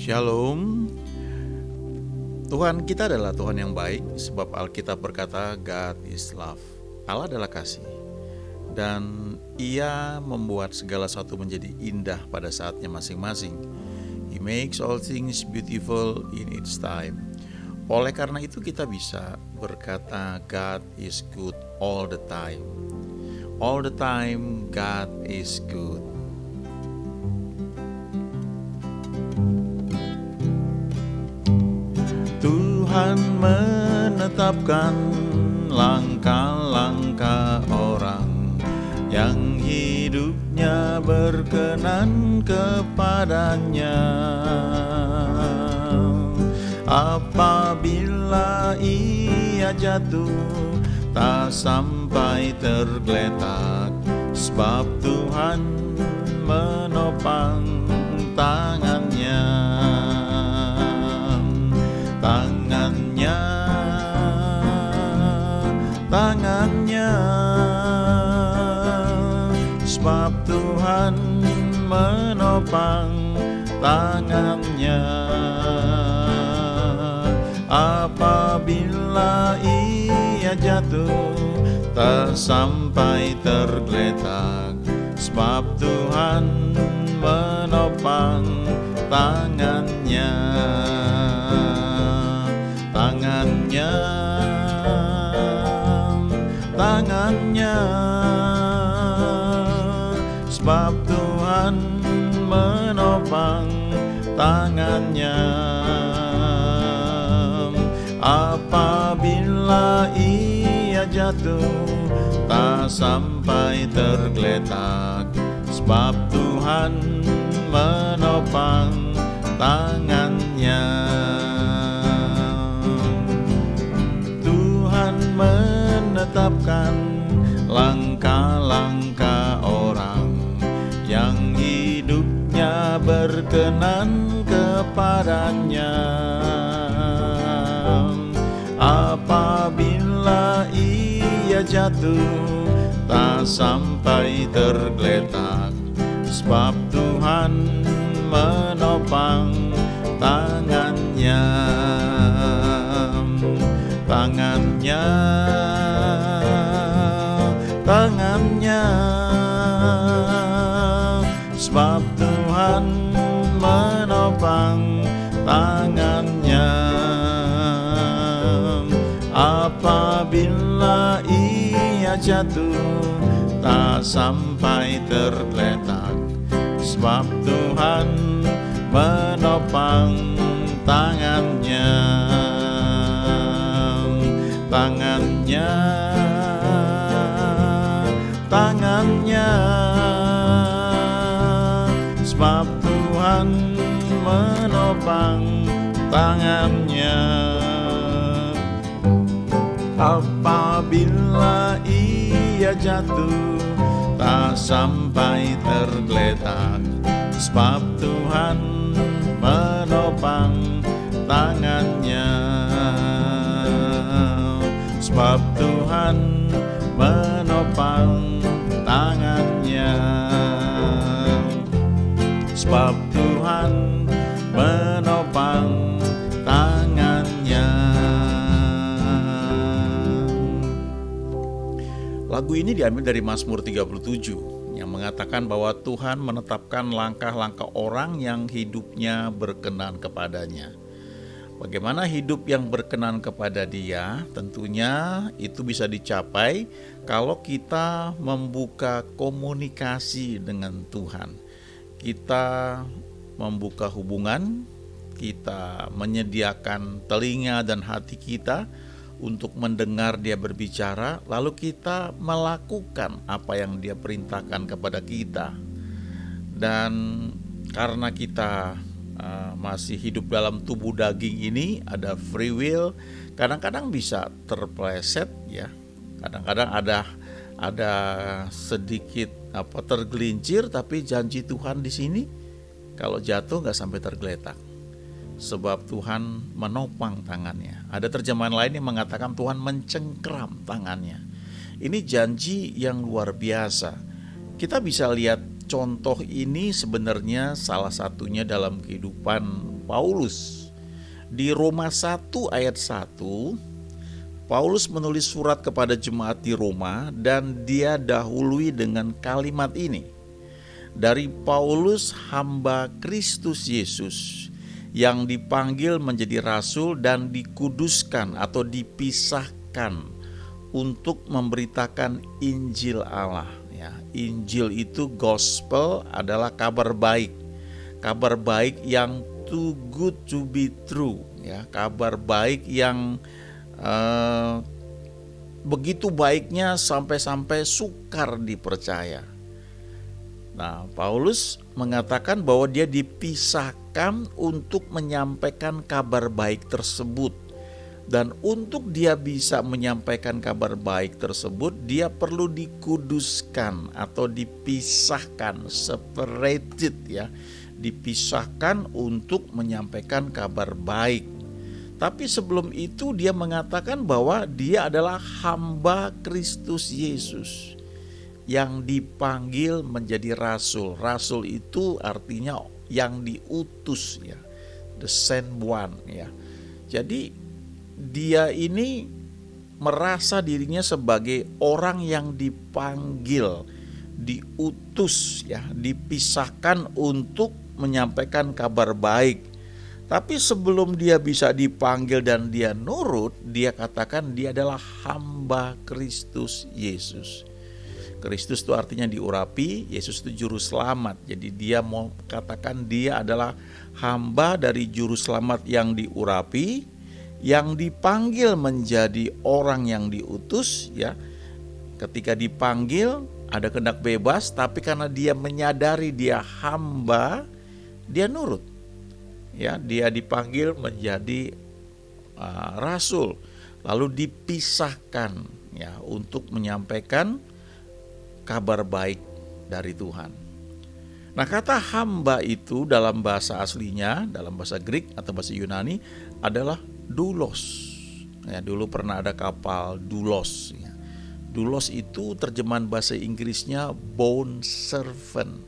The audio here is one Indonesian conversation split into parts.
Shalom. Tuhan kita adalah Tuhan yang baik, sebab Alkitab berkata God is love. Allah adalah kasih, dan Ia membuat segala sesuatu menjadi indah pada saatnya masing-masing. He makes all things beautiful in its time. Oleh karena itu kita bisa berkata God is good all the time. All the time God is good. Tuhan menetapkan langkah-langkah orang yang hidupnya berkenan kepadanya. Apabila ia jatuh, tak sampai tergeletak, sebab Tuhan menopang tangannya. Tangannya, sebab Tuhan menopang tangannya. Apabila ia jatuh, tak sampai tergeletak, sebab Tuhan menopang tangannya. Tangannya, sebab Tuhan menopang tangannya. Apabila ia jatuh, tak sampai tergeletak, sebab Tuhan menopang tangannya. Tuhan menetapkan langkah-langkah orang yang hidupnya berkenan kepadanya. Apabila ia jatuh, tak sampai tergeletak, sebab Tuhan menopang tangannya. Tangannya, sebab Tuhan menopang tangannya. Apabila ia jatuh, tak sampai tergeletak, sebab Tuhan menopang tangannya. Tangannya, sebab Tuhan menopang tangannya. Apabila ia jatuh, tak sampai tergeletak, sebab Tuhan menopang tangannya. Sebab Tuhan menopang tangannya. Sebab Tuhan menopang tangannya. Lagu ini diambil dari Mazmur 37 yang mengatakan bahwa Tuhan menetapkan langkah-langkah orang yang hidupnya berkenan kepadanya. Bagaimana hidup yang berkenan kepada Dia? Tentunya itu bisa dicapai kalau kita membuka komunikasi dengan Tuhan. Kita membuka hubungan, kita menyediakan telinga dan hati kita untuk mendengar Dia berbicara, lalu kita melakukan apa yang Dia perintahkan kepada kita. Dan karena kita masih hidup dalam tubuh daging ini, ada free will, kadang-kadang bisa terpleset ya, kadang-kadang ada sedikit tergelincir, tapi janji Tuhan di sini kalau jatuh nggak sampai tergeletak, sebab Tuhan menopang tangannya. Ada terjemahan lain yang mengatakan Tuhan mencengkeram tangannya. Ini janji yang luar biasa. Kita bisa lihat contoh ini sebenarnya salah satunya dalam kehidupan Paulus. Di Roma 1 ayat 1, Paulus menulis surat kepada jemaat di Roma dan dia dahului dengan kalimat ini. Dari Paulus, hamba Kristus Yesus, yang dipanggil menjadi rasul dan dikuduskan atau dipisahkan untuk memberitakan Injil Allah. Ya, Injil itu gospel adalah kabar baik. Kabar baik yang too good to be true. Ya, kabar baik yang begitu baiknya sampai-sampai sukar dipercaya. Nah, Paulus mengatakan bahwa dia dipisahkan untuk menyampaikan kabar baik tersebut. Dan untuk dia bisa menyampaikan kabar baik tersebut, dia perlu dikuduskan atau dipisahkan, separated ya. Dipisahkan untuk menyampaikan kabar baik. Tapi sebelum itu dia mengatakan bahwa dia adalah hamba Kristus Yesus yang dipanggil menjadi rasul. Rasul itu artinya yang diutus ya, the sent one ya. Jadi dia ini merasa dirinya sebagai orang yang dipanggil, diutus ya, dipisahkan untuk menyampaikan kabar baik. Tapi sebelum dia bisa dipanggil dan dia nurut, dia katakan dia adalah hamba Kristus Yesus. Kristus itu artinya diurapi, Yesus itu juru selamat. Jadi dia mau katakan dia adalah hamba dari juru selamat yang diurapi, yang dipanggil menjadi orang yang diutus ya. Ketika dipanggil ada kehendak bebas, tapi karena dia menyadari dia hamba, dia nurut. Ya, dia dipanggil menjadi rasul, lalu dipisahkan ya untuk menyampaikan kabar baik dari Tuhan. Nah, kata hamba itu dalam bahasa aslinya, dalam bahasa Greek atau bahasa Yunani adalah doulos. Ya, dulu pernah ada kapal doulos. Ya. Doulos itu terjemahan bahasa Inggrisnya bond servant.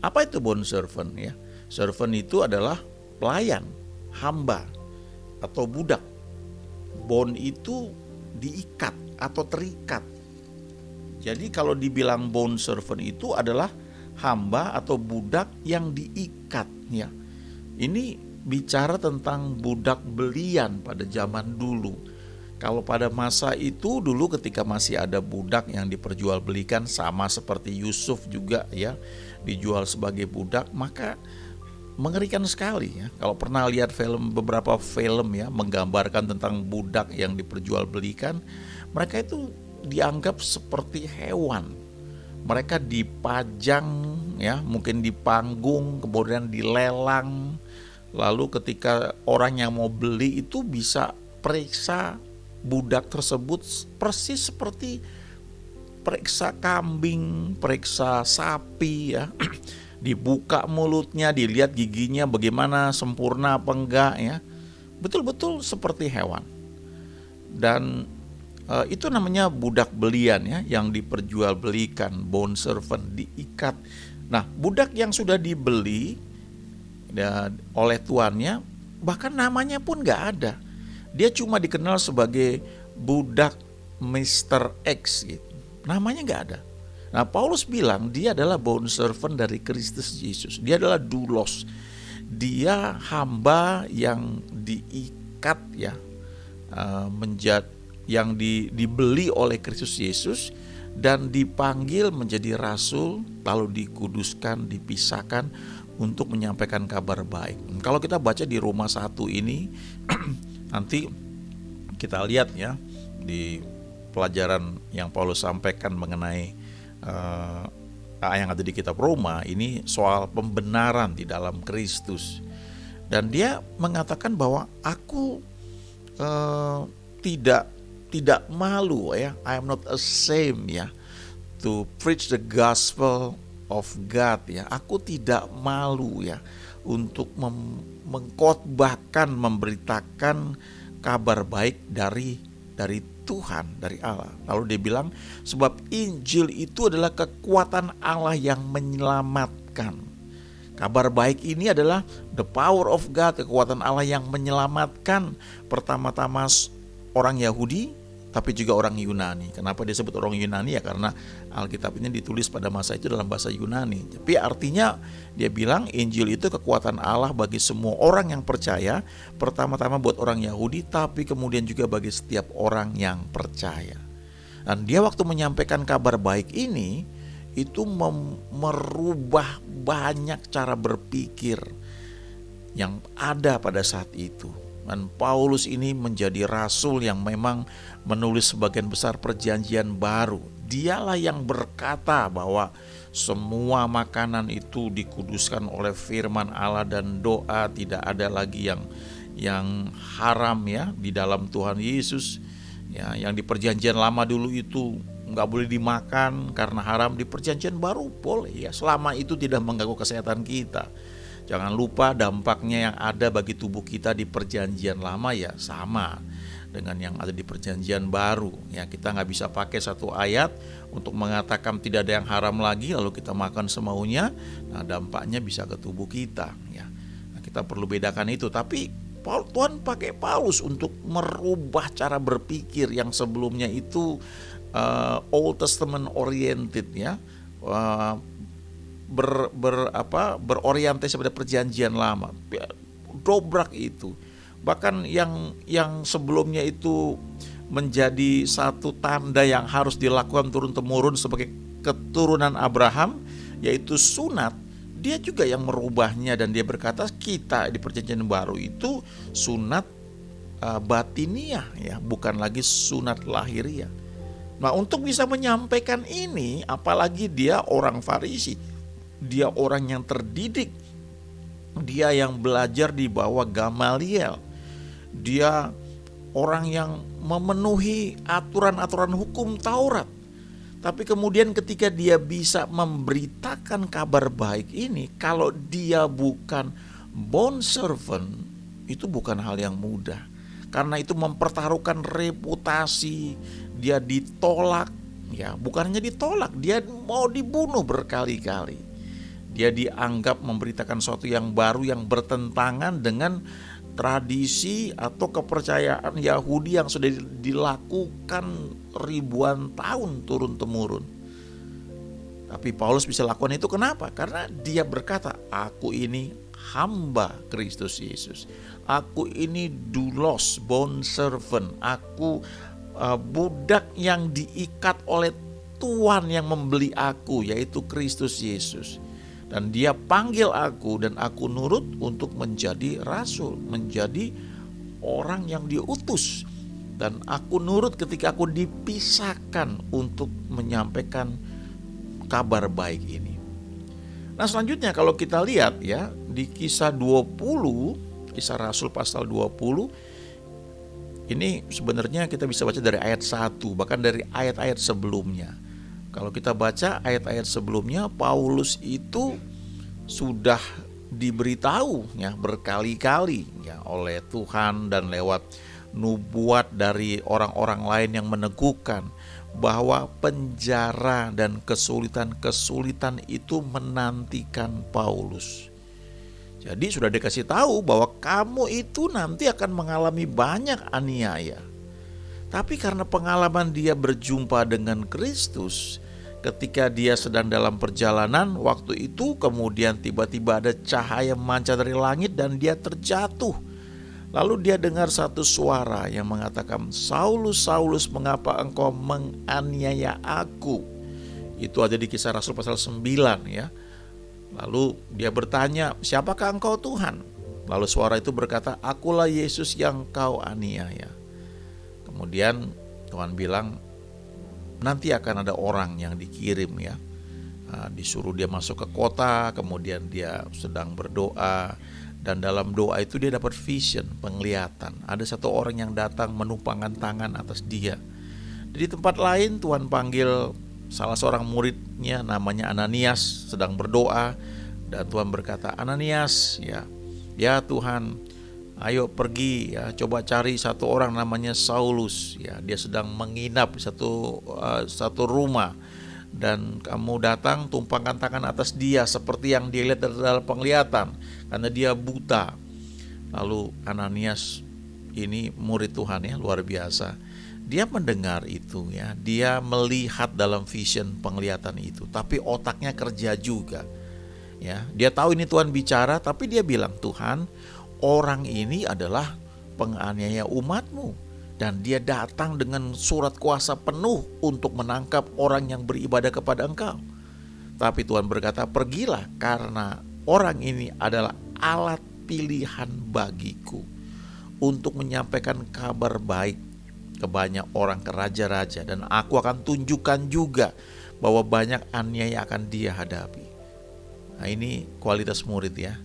Apa itu bond servant? Ya, servant itu adalah pelayan, hamba atau budak. Bond itu diikat atau terikat. Jadi kalau dibilang bond servant itu adalah hamba atau budak yang diikat ya. Ini bicara tentang budak belian pada zaman dulu. Kalau pada masa itu dulu ketika masih ada budak yang diperjualbelikan, sama seperti Yusuf juga ya, dijual sebagai budak, maka mengerikan sekali ya. Kalau pernah lihat beberapa film ya menggambarkan tentang budak yang diperjualbelikan, mereka itu dianggap seperti hewan. Mereka dipajang ya, mungkin dipanggung, kemudian dilelang. Lalu ketika orang yang mau beli itu bisa periksa budak tersebut persis seperti periksa kambing, periksa sapi ya. Dibuka mulutnya, dilihat giginya bagaimana, sempurna apa enggak ya. Betul-betul seperti hewan. Dan itu namanya budak belian ya, yang diperjualbelikan, bond servant, diikat. Nah, budak yang sudah dibeli oleh tuannya, bahkan namanya pun gak ada. Dia cuma dikenal sebagai budak Mr. X gitu. Namanya gak ada. Nah, Paulus bilang dia adalah bond servant dari Kristus Yesus. Dia adalah doulos. Dia hamba yang diikat ya, yang dibeli oleh Kristus Yesus dan dipanggil menjadi rasul, lalu dikuduskan, dipisahkan untuk menyampaikan kabar baik. Kalau kita baca di Roma 1 ini nanti kita lihat ya di pelajaran yang Paulus sampaikan mengenai yang ada di kitab Roma ini soal pembenaran di dalam Kristus. Dan dia mengatakan bahwa aku tidak malu ya, I am not ashamed ya to preach the gospel of God ya. Aku tidak malu ya untuk mengkhotbahkan, memberitakan kabar baik dari Tuhan, dari Allah. Lalu dia bilang sebab Injil itu adalah kekuatan Allah yang menyelamatkan. Kabar baik ini adalah the power of God, kekuatan Allah yang menyelamatkan pertama-tama orang Yahudi, tapi juga orang Yunani. Kenapa disebut orang Yunani? Ya karena Alkitab ini ditulis pada masa itu dalam bahasa Yunani. Tapi artinya dia bilang Injil itu kekuatan Allah bagi semua orang yang percaya, pertama-tama buat orang Yahudi, tapi kemudian juga bagi setiap orang yang percaya. Dan dia waktu menyampaikan kabar baik ini, itu merubah banyak cara berpikir yang ada pada saat itu. Dan Paulus ini menjadi rasul yang memang menulis sebagian besar perjanjian baru. Dialah yang berkata bahwa semua makanan itu dikuduskan oleh firman Allah dan doa, tidak ada lagi yang haram ya di dalam Tuhan Yesus. Ya, yang di perjanjian lama dulu itu nggak boleh dimakan karena haram, di perjanjian baru boleh ya, selama itu tidak mengganggu kesehatan kita. Jangan lupa dampaknya yang ada bagi tubuh kita di perjanjian lama ya sama dengan yang ada di perjanjian baru ya. Kita nggak bisa pakai satu ayat untuk mengatakan tidak ada yang haram lagi lalu kita makan semaunya. Nah, dampaknya bisa ke tubuh kita ya. Nah, kita perlu bedakan itu. Tapi Tuhan pakai Paulus untuk merubah cara berpikir yang sebelumnya itu Old Testament oriented ya, berorientasi pada perjanjian lama, dobrak itu. Bahkan yang sebelumnya itu menjadi satu tanda yang harus dilakukan turun-temurun sebagai keturunan Abraham, yaitu sunat, dia juga yang merubahnya. Dan dia berkata kita di perjanjian baru itu sunat batiniah ya, bukan lagi sunat lahiriah. Nah, untuk bisa menyampaikan ini, apalagi dia orang Farisi, dia orang yang terdidik, dia yang belajar di bawah Gamaliel, dia orang yang memenuhi aturan-aturan hukum Taurat. Tapi kemudian ketika dia bisa memberitakan kabar baik ini, kalau dia bukan bond servant, itu bukan hal yang mudah. Karena itu mempertaruhkan reputasi, dia ditolak ya, bukan hanya ditolak, dia mau dibunuh berkali-kali. Dia dianggap memberitakan sesuatu yang baru yang bertentangan dengan tradisi atau kepercayaan Yahudi yang sudah dilakukan ribuan tahun turun-temurun. Tapi Paulus bisa lakukan itu kenapa? Karena dia berkata, aku ini hamba Kristus Yesus. Aku ini doulos, bond servant. Aku budak yang diikat oleh Tuhan yang membeli aku, yaitu Kristus Yesus. Dan dia panggil aku dan aku nurut untuk menjadi rasul, menjadi orang yang diutus. Dan aku nurut ketika aku dipisahkan untuk menyampaikan kabar baik ini. Nah, selanjutnya kalau kita lihat ya, di kisah 20, Kisah Rasul pasal 20, ini sebenarnya kita bisa baca dari ayat 1, bahkan dari ayat-ayat sebelumnya. Kalau kita baca ayat-ayat sebelumnya, Paulus itu sudah diberitahu ya berkali-kali ya oleh Tuhan dan lewat nubuat dari orang-orang lain yang meneguhkan bahwa penjara dan kesulitan-kesulitan itu menantikan Paulus. Jadi sudah dikasih tahu bahwa kamu itu nanti akan mengalami banyak aniaya. Tapi karena pengalaman dia berjumpa dengan Kristus, ketika dia sedang dalam perjalanan, waktu itu kemudian tiba-tiba ada cahaya memancar dari langit dan dia terjatuh. Lalu dia dengar satu suara yang mengatakan, Saulus, Saulus, mengapa engkau menganiaya aku? Itu ada di Kisah Rasul pasal 9 ya. Lalu dia bertanya, siapakah engkau Tuhan? Lalu suara itu berkata, akulah Yesus yang kau aniaya. Kemudian Tuhan bilang, nanti akan ada orang yang dikirim ya, disuruh dia masuk ke kota, kemudian dia sedang berdoa, dan dalam doa itu dia dapat vision, penglihatan. Ada satu orang yang datang menumpangkan tangan atas dia. Di tempat lain Tuhan panggil salah seorang muridnya namanya Ananias sedang berdoa, dan Tuhan berkata, Ananias ya Tuhan, ayo pergi ya, coba cari satu orang namanya Saulus ya, dia sedang menginap di satu rumah dan kamu datang tumpangkan tangan atas dia seperti yang dia lihat dalam penglihatan, karena dia buta. Lalu Ananias ini murid Tuhan ya, luar biasa. Dia mendengar itu ya, dia melihat dalam vision penglihatan itu, tapi otaknya kerja juga. Ya, dia tahu ini Tuhan bicara, tapi dia bilang, Tuhan, orang ini adalah penganiaya umatmu, dan dia datang dengan surat kuasa penuh untuk menangkap orang yang beribadah kepada engkau. Tapi Tuhan berkata, pergilah, karena orang ini adalah alat pilihan bagiku untuk menyampaikan kabar baik ke banyak orang, ke raja-raja, dan aku akan tunjukkan juga bahwa banyak aniaya akan dia hadapi. Nah, ini kualitas murid ya.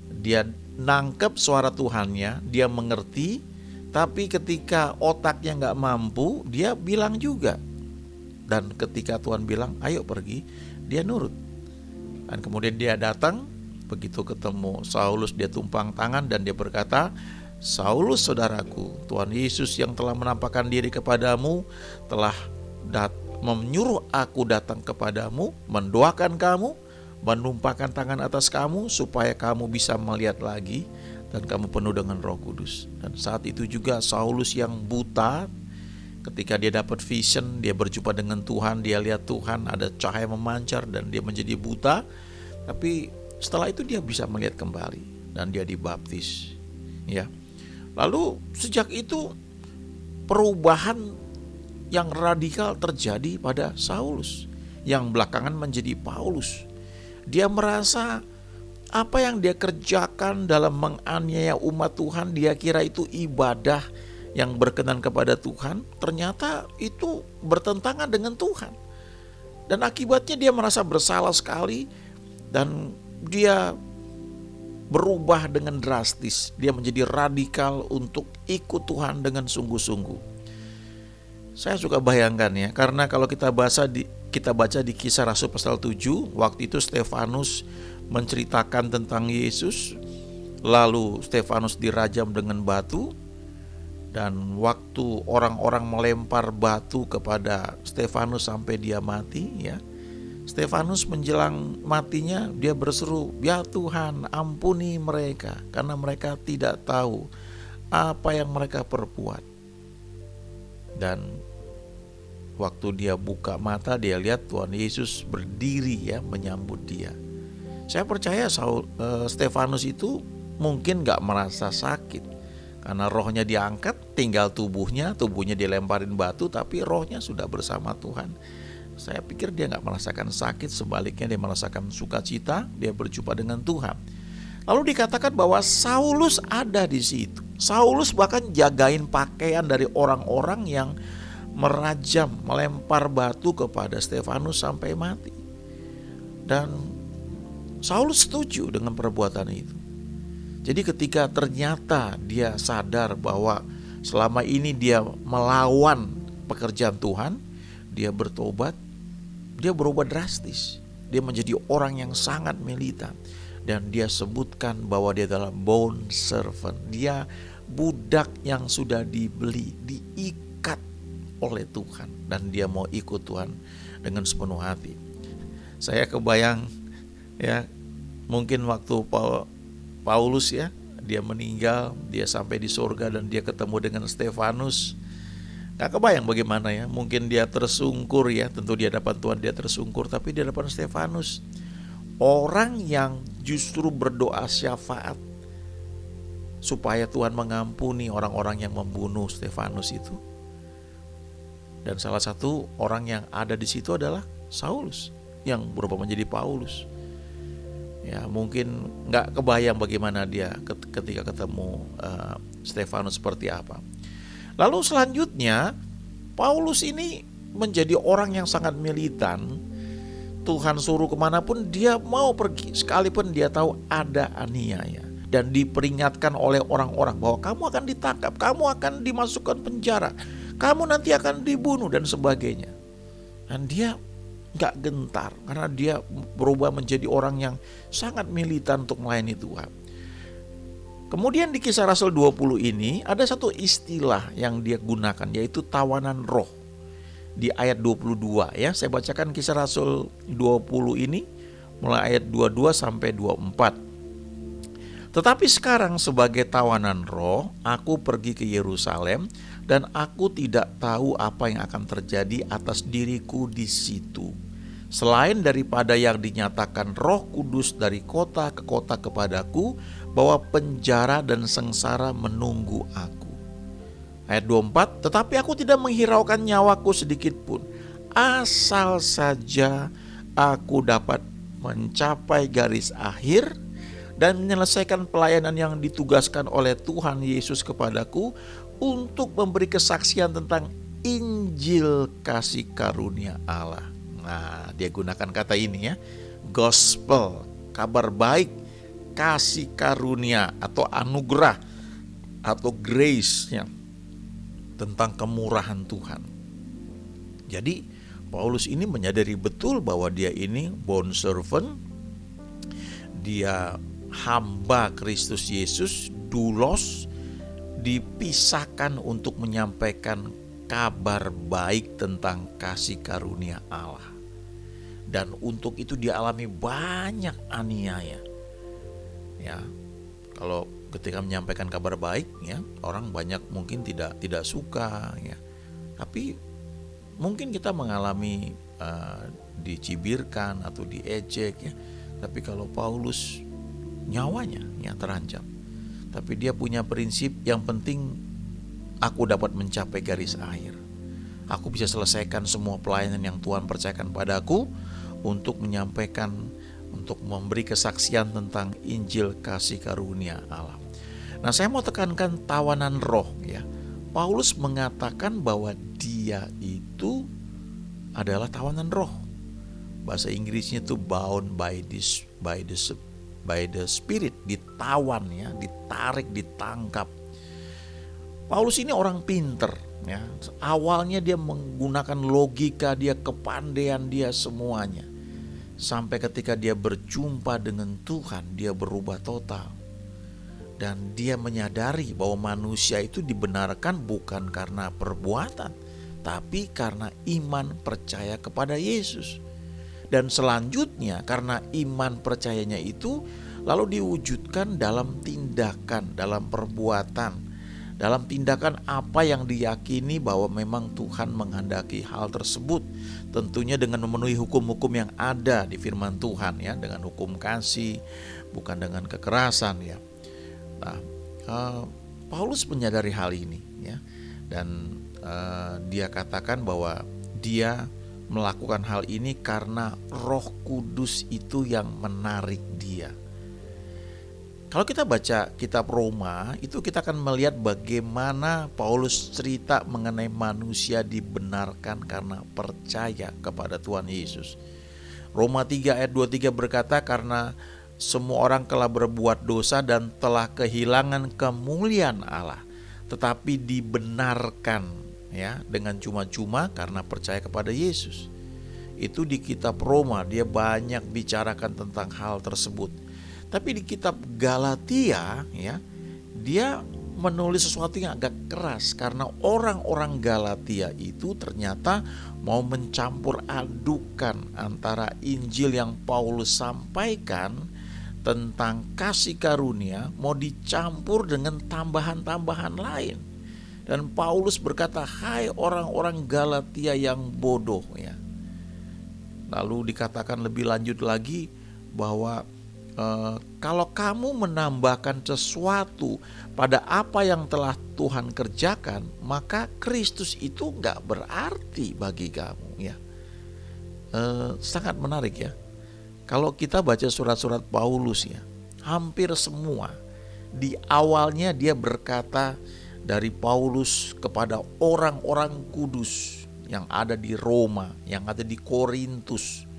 Dia nangkep suara Tuhannya, dia mengerti, tapi ketika otaknya gak mampu, dia bilang juga. Dan ketika Tuhan bilang, ayo pergi, dia nurut. Dan kemudian dia datang, begitu ketemu Saulus, dia tumpang tangan dan dia berkata, Saulus saudaraku, Tuhan Yesus yang telah menampakkan diri kepadamu telah menyuruh aku datang kepadamu, mendoakan kamu, menumpahkan tangan atas kamu supaya kamu bisa melihat lagi dan kamu penuh dengan Roh Kudus. Dan saat itu juga Saulus yang buta, ketika dia dapat vision, dia berjumpa dengan Tuhan, dia lihat Tuhan, ada cahaya memancar dan dia menjadi buta. Tapi setelah itu dia bisa melihat kembali dan dia dibaptis. Ya. Lalu sejak itu perubahan yang radikal terjadi pada Saulus yang belakangan menjadi Paulus. Dia merasa apa yang dia kerjakan dalam menganiaya umat Tuhan, dia kira itu ibadah yang berkenan kepada Tuhan, ternyata itu bertentangan dengan Tuhan. Dan akibatnya dia merasa bersalah sekali dan dia berubah dengan drastis. Dia menjadi radikal untuk ikut Tuhan dengan sungguh-sungguh. Saya suka bayangkan ya, karena kalau kita baca di Kisah Rasul pasal 7, waktu itu Stefanus menceritakan tentang Yesus, lalu Stefanus dirajam dengan batu, dan waktu orang-orang melempar batu kepada Stefanus sampai dia mati ya, Stefanus menjelang matinya dia berseru, ya Tuhan ampuni mereka karena mereka tidak tahu apa yang mereka perbuat. Dan waktu dia buka mata, dia lihat Tuhan Yesus berdiri ya menyambut dia. Saya percaya Stefanus itu mungkin gak merasa sakit karena rohnya diangkat, tinggal tubuhnya dilemparin batu, tapi rohnya sudah bersama Tuhan. Saya pikir dia gak merasakan sakit, sebaliknya dia merasakan sukacita, dia berjumpa dengan Tuhan. Lalu dikatakan bahwa Saulus ada di situ. Saulus bahkan jagain pakaian dari orang-orang yang merajam, melempar batu kepada Stefanus sampai mati. Dan Saulus setuju dengan perbuatan itu. Jadi ketika ternyata dia sadar bahwa selama ini dia melawan pekerjaan Tuhan, dia bertobat, dia berubah drastis. Dia menjadi orang yang sangat militan. Dan dia sebutkan bahwa dia adalah bond servant. Dia budak yang sudah dibeli, diikat oleh Tuhan. Dan dia mau ikut Tuhan dengan sepenuh hati. Saya kebayang ya, mungkin waktu Paulus ya, dia meninggal, dia sampai di surga dan dia ketemu dengan Stefanus. Gak kebayang bagaimana ya, mungkin dia tersungkur ya, tentu di hadapan Tuhan dia tersungkur, tapi di hadapan Stefanus, orang yang justru berdoa syafaat supaya Tuhan mengampuni orang-orang yang membunuh Stefanus itu. Dan salah satu orang yang ada di situ adalah Saulus yang berubah menjadi Paulus. Ya, mungkin gak kebayang bagaimana dia ketika ketemu Stefanus seperti apa. Lalu selanjutnya Paulus ini menjadi orang yang sangat militan. Tuhan suruh kemanapun dia mau pergi, sekalipun dia tahu ada aniaya. Dan diperingatkan oleh orang-orang bahwa kamu akan ditangkap, kamu akan dimasukkan penjara, kamu nanti akan dibunuh dan sebagainya. Dan dia gak gentar karena dia berubah menjadi orang yang sangat militan untuk melayani Tuhan. Kemudian di Kisah Rasul 20 ini ada satu istilah yang dia gunakan, yaitu tawanan roh. di ayat 22 ya. Saya bacakan Kisah Rasul 20 ini mulai ayat 22 sampai 24. Tetapi sekarang sebagai tawanan roh, aku pergi ke Yerusalem dan aku tidak tahu apa yang akan terjadi atas diriku di situ. Selain daripada yang dinyatakan Roh Kudus dari kota ke kota kepadaku, bahwa penjara dan sengsara menunggu aku. Ayat 24, tetapi aku tidak menghiraukan nyawaku sedikit pun, asal saja aku dapat mencapai garis akhir dan menyelesaikan pelayanan yang ditugaskan oleh Tuhan Yesus kepadaku untuk memberi kesaksian tentang Injil kasih karunia Allah. Nah, dia gunakan kata ini ya, gospel, kabar baik, kasih karunia atau anugerah atau grace ya, tentang kemurahan Tuhan. Jadi Paulus ini menyadari betul bahwa dia ini bond servant, dia hamba Kristus Yesus, doulos, dipisahkan untuk menyampaikan kabar baik tentang kasih karunia Allah. Dan untuk itu dia alami banyak aniaya. Ya, kalau ketika menyampaikan kabar baik ya, orang banyak mungkin tidak suka ya. Tapi mungkin kita mengalami dicibirkan atau diejek ya. Tapi kalau Paulus nyawanya yang terancam, tapi dia punya prinsip yang penting aku dapat mencapai garis akhir. Aku bisa selesaikan semua pelayanan yang Tuhan percayakan padaku untuk menyampaikan, untuk memberi kesaksian tentang Injil kasih karunia Allah. Nah, saya mau tekankan tawanan roh ya. Paulus mengatakan bahwa dia itu adalah tawanan roh. Bahasa Inggrisnya itu bound by the Spirit, ditawan ya, ditarik, ditangkap. Paulus ini orang pinter ya. Awalnya dia menggunakan logika dia, kepandaian dia semuanya. Sampai ketika dia berjumpa dengan Tuhan, dia berubah total. Dan dia menyadari bahwa manusia itu dibenarkan bukan karena perbuatan, tapi karena iman percaya kepada Yesus. Dan selanjutnya karena iman percayanya itu lalu diwujudkan dalam tindakan, dalam perbuatan, dalam tindakan apa yang diyakini bahwa memang Tuhan menghendaki hal tersebut. Tentunya dengan memenuhi hukum-hukum yang ada di firman Tuhan ya, dengan hukum kasih, bukan dengan kekerasan ya. Nah, Paulus menyadari hal ini ya, dan dia katakan bahwa dia melakukan hal ini karena Roh Kudus itu yang menarik dia. Kalau kita baca kitab Roma, itu kita akan melihat bagaimana Paulus cerita mengenai manusia dibenarkan karena percaya kepada Tuhan Yesus. Roma 3 ayat 23 berkata, karena semua orang telah berbuat dosa dan telah kehilangan kemuliaan Allah, tetapi dibenarkan ya dengan cuma-cuma karena percaya kepada Yesus. Itu di kitab Roma dia banyak bicarakan tentang hal tersebut. Tapi di kitab Galatia ya, dia menulis sesuatu yang agak keras karena orang-orang Galatia itu ternyata mau mencampur adukan antara Injil yang Paulus sampaikan tentang kasih karunia, mau dicampur dengan tambahan-tambahan lain. Dan Paulus berkata, hai orang-orang Galatia yang bodoh ya. Lalu dikatakan lebih lanjut lagi bahwa kalau kamu menambahkan sesuatu pada apa yang telah Tuhan kerjakan, maka Kristus itu gak berarti bagi kamu ya. Sangat menarik ya. Kalau kita baca surat-surat Paulus ya, hampir semua di awalnya dia berkata dari Paulus kepada orang-orang kudus yang ada di Roma, yang ada di Korintus.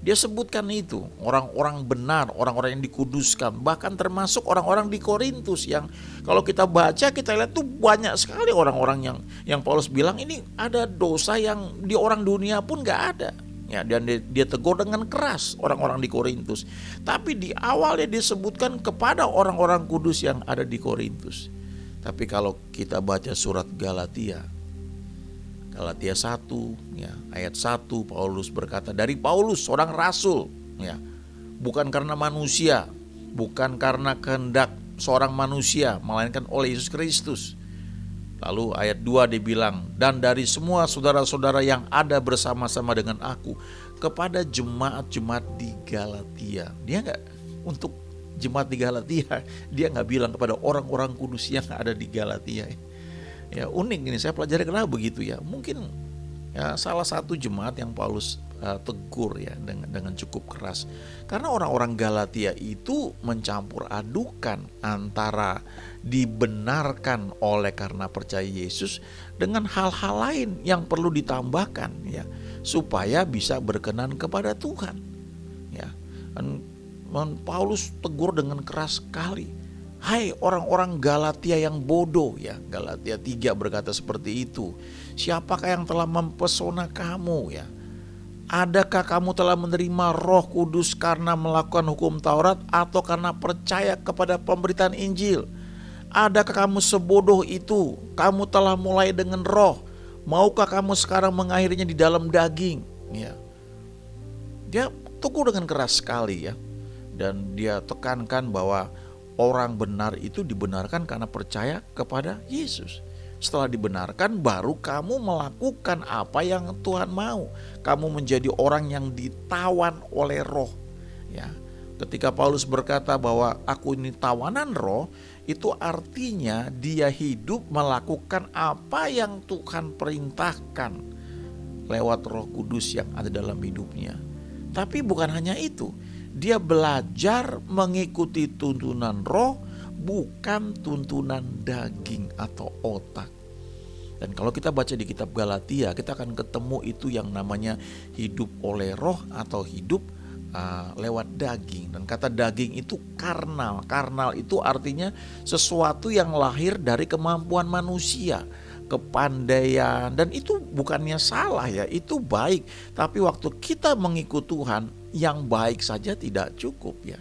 Dia sebutkan itu, orang-orang benar, orang-orang yang dikuduskan, bahkan termasuk orang-orang di Korintus yang kalau kita baca kita lihat tuh banyak sekali orang-orang yang Paulus bilang ini ada dosa yang di orang dunia pun gak ada. Ya, dan dia tegur dengan keras orang-orang di Korintus. Tapi di awalnya disebutkan kepada orang-orang kudus yang ada di Korintus. Tapi kalau kita baca surat Galatia, Galatia 1 ya, ayat 1 Paulus berkata, dari Paulus seorang rasul ya, bukan karena manusia, bukan karena kehendak seorang manusia, melainkan oleh Yesus Kristus. Lalu ayat 2 dibilang, dan dari semua saudara-saudara yang ada bersama-sama dengan aku, kepada jemaat-jemaat di Galatia. Dia enggak untuk jemaat di Galatia, dia enggak bilang kepada orang-orang kudus yang ada di Galatia. Ya unik ini, saya pelajari kenapa begitu ya. Mungkin ya salah satu jemaat yang Paulus tegur ya dengan cukup keras. Karena orang-orang Galatia itu mencampur adukan antara dibenarkan oleh karena percaya Yesus dengan hal-hal lain yang perlu ditambahkan ya, supaya bisa berkenan kepada Tuhan. Ya. Dan Paulus tegur dengan keras sekali. Hai orang-orang Galatia yang bodoh ya. Galatia 3 berkata seperti itu. Siapakah yang telah mempesona kamu ya? Adakah kamu telah menerima Roh Kudus karena melakukan hukum Taurat atau karena percaya kepada pemberitaan Injil? Adakah kamu sebodoh itu? Kamu telah mulai dengan roh. Maukah kamu sekarang mengakhirinya di dalam daging? Ya. Dia tegur dengan keras sekali ya. Dan dia tekankan bahwa orang benar itu dibenarkan karena percaya kepada Yesus. Setelah dibenarkan baru kamu melakukan apa yang Tuhan mau. Kamu menjadi orang yang ditawan oleh roh. Ya. Ketika Paulus berkata bahwa aku ini tawanan roh, itu artinya dia hidup melakukan apa yang Tuhan perintahkan lewat Roh Kudus yang ada dalam hidupnya. Tapi bukan hanya itu. Dia belajar mengikuti tuntunan roh, bukan tuntunan daging atau otak. Dan kalau kita baca di kitab Galatia, kita akan ketemu itu yang namanya hidup oleh roh atau hidup lewat daging. Dan kata daging itu karnal. Karnal itu artinya sesuatu yang lahir dari kemampuan manusia, kepandaian, dan itu bukannya salah ya, itu baik. Tapi waktu kita mengikut Tuhan, yang baik saja tidak cukup ya.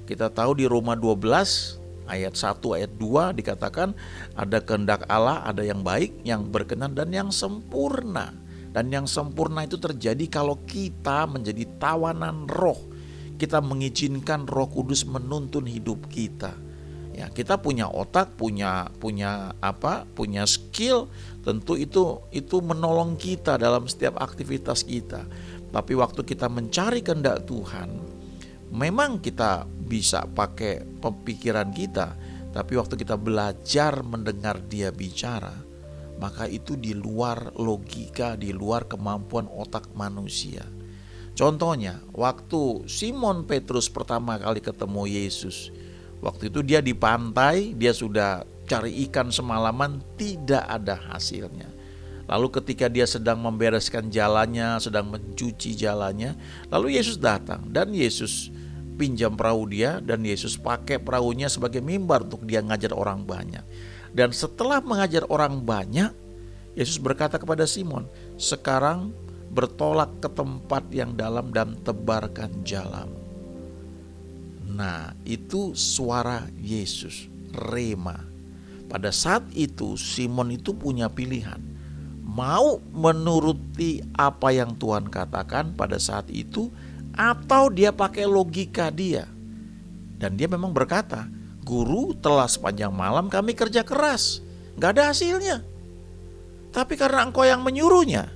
Kita tahu di Roma 12 ayat 1 ayat 2 dikatakan ada kehendak Allah, ada yang baik, yang berkenan dan yang sempurna. Dan yang sempurna itu terjadi kalau kita menjadi tawanan roh. Kita mengizinkan Roh Kudus menuntun hidup kita. Ya, kita punya otak, punya skill, tentu itu menolong kita dalam setiap aktivitas kita. Tapi waktu kita mencari kehendak Tuhan, memang kita bisa pakai pemikiran kita, tapi waktu kita belajar mendengar Dia bicara, maka itu di luar logika, di luar kemampuan otak manusia. Contohnya, waktu Simon Petrus pertama kali ketemu Yesus, waktu itu dia di pantai, dia sudah cari ikan semalaman, tidak ada hasilnya. Lalu ketika dia sedang membereskan jalannya, sedang mencuci jalannya, lalu Yesus datang dan Yesus pinjam perahu dia, dan Yesus pakai perahunya sebagai mimbar untuk dia ngajar orang banyak. Dan setelah mengajar orang banyak, Yesus berkata kepada Simon, sekarang bertolak ke tempat yang dalam dan tebarkan jalamu. Nah, itu suara Yesus, rema. Pada saat itu Simon itu punya pilihan, mau menuruti apa yang Tuhan katakan pada saat itu, atau dia pakai logika dia. Dan dia memang berkata, Guru, telah sepanjang malam kami kerja keras, gak ada hasilnya. Tapi karena Engkau yang menyuruhnya.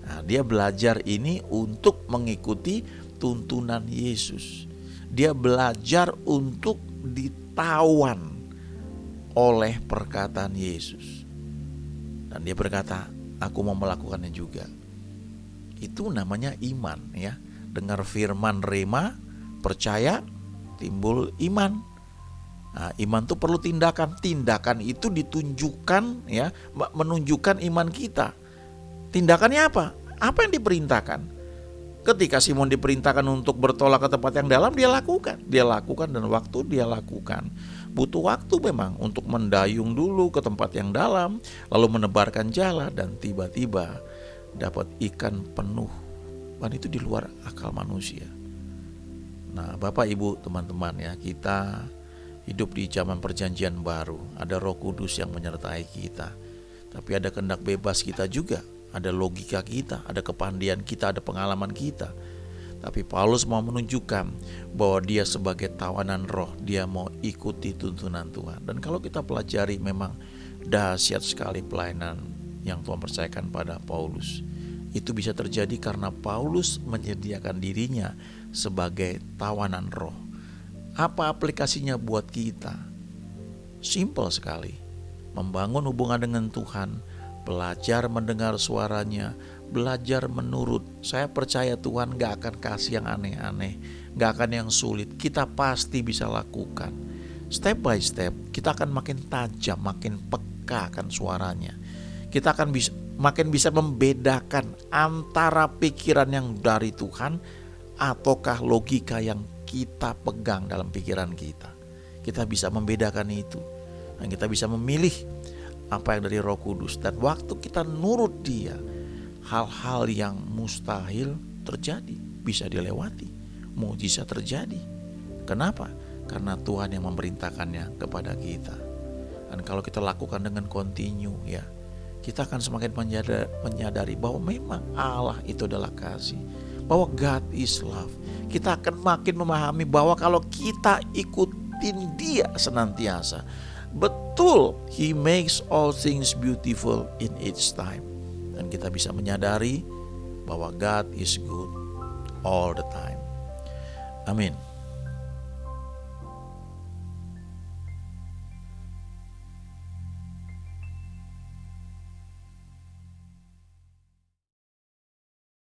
Nah, dia belajar ini untuk mengikuti tuntunan Yesus. Dia belajar untuk ditawan oleh perkataan Yesus. Dan dia berkata, aku mau melakukannya juga. Itu namanya iman ya. Dengar firman rema, percaya, timbul iman. Nah, iman itu perlu tindakan. Tindakan itu ditunjukkan ya, menunjukkan iman kita. Tindakannya apa? Apa yang diperintahkan? Ketika Simon diperintahkan untuk bertolak ke tempat yang dalam, dia lakukan. Dia lakukan, dan waktu dia lakukan, butuh waktu memang untuk mendayung dulu ke tempat yang dalam, lalu menebarkan jala, dan tiba-tiba dapat ikan penuh. Dan itu di luar akal manusia. Nah, Bapak Ibu teman-teman ya, kita hidup di zaman perjanjian baru. Ada Roh Kudus yang menyertai kita. Tapi ada kehendak bebas kita juga. ada logika kita, ada kepandian kita, ada pengalaman kita. Tapi Paulus mau menunjukkan bahwa dia sebagai tawanan roh, dia mau ikuti tuntunan Tuhan. Dan kalau kita pelajari, memang dahsyat sekali pelayanan yang Tuhan percayakan pada Paulus. Itu bisa terjadi karena Paulus menyediakan dirinya sebagai tawanan roh. Apa aplikasinya buat kita? Simple sekali. Membangun hubungan dengan Tuhan, belajar mendengar suaranya, belajar menurut. Saya percaya Tuhan gak akan kasih yang aneh-aneh, gak akan yang sulit. Kita pasti bisa lakukan. Step by step kita akan makin tajam, makin peka akan suaranya. Kita akan makin bisa membedakan antara pikiran yang dari Tuhan ataukah logika yang kita pegang dalam pikiran kita. Kita bisa membedakan itu. Dan kita bisa memilih apa yang dari Roh Kudus. Dan waktu kita nurut Dia, hal-hal yang mustahil terjadi, bisa dilewati, mukjizat terjadi. Kenapa? Karena Tuhan yang memerintahkannya kepada kita. Dan kalau kita lakukan dengan kontinu, ya, kita akan semakin menyadari bahwa memang Allah itu adalah kasih, bahwa God is love. Kita akan makin memahami bahwa kalau kita ikutin Dia senantiasa, betul, He makes all things beautiful in its time. Dan kita bisa menyadari bahwa God is good all the time. Amin.